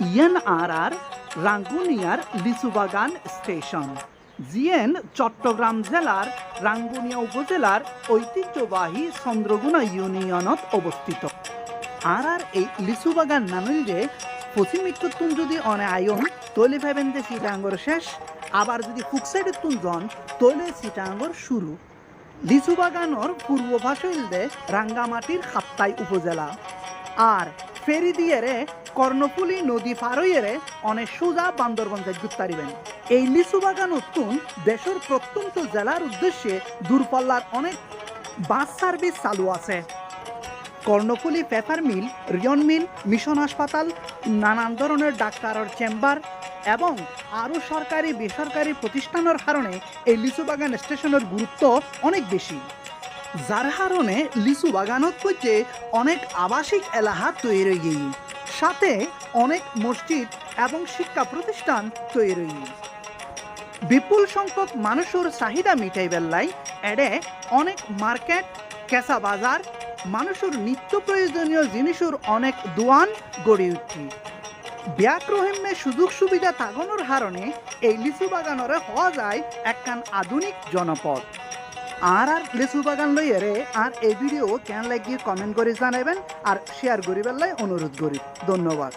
ইএনআরআর রাঙ্গুনিয়ার Lichubagan station. GN Chittagong জেলার রাঙ্গুনিয়া উপজেলার ঐতিহ্যবাহী চন্দ্রগুনা ইউনিয়নত অবস্থিত। আর এই লিচুবাগান নানুলরে পশ্চিমিকতুন যদি অনে আয়ন তৈলে ভাবেন যে সিটাঙ্গর শেষ, আবার যদি ফুকসাইডের তুন জন তৈলে সিটাঙ্গর শুরু। লিচুবাগানোর পূর্ব পাশে হইলে রাঙ্গামাটির খাপ্তাই উপজেলা, আর ফেরি দিয়েরে কর্ণফুলী নদী পার হইয়েরে অনেক সোজা বান্দরবন যাইতে পারিবেন। এই লিচু বাগান উত্তুন দেশের প্রত্যন্ত জেলার উদ্দেশ্যে দূরপাল্লার অনেক বাস সার্ভিস চালু আছে। কর্ণফুলী পেপার মিল, রিয়ন মিল, মিশন হাসপাতাল, নানান ধরনের ডাক্তারের চেম্বার এবং আরও সরকারি বেসরকারি প্রতিষ্ঠানের কারণে এই লিচু বাগান স্টেশনের গুরুত্ব অনেক বেশি, যার কারণে লিচু বাগানত করতে অনেক আবাসিক এলাকা তৈরি হয়ে সাথে অনেক মসজিদ এবং শিক্ষা প্রতিষ্ঠান তৈরি হয়ে বিপুল সংখ্যক মানুষের চাহিদা মিটাই বেলায় এডে অনেক মার্কেট, কেঁচা বাজার, মানুষের নিত্য প্রয়োজনীয় জিনিসের অনেক দোয়ান গড়ে উঠি। ব্যাকরহিমে সুযোগ সুবিধা থাকানোর কারণে এই লিচু বাগানরে হওয়া যায় একখান আধুনিক জনপদ। আর লিচু বাগান লইয়ারে আর এই ভিডিও কেন লাগিয়ে কমেন্ট করে জানাবেন আর শেয়ার করিবার লাই অনুরোধ করি। ধন্যবাদ।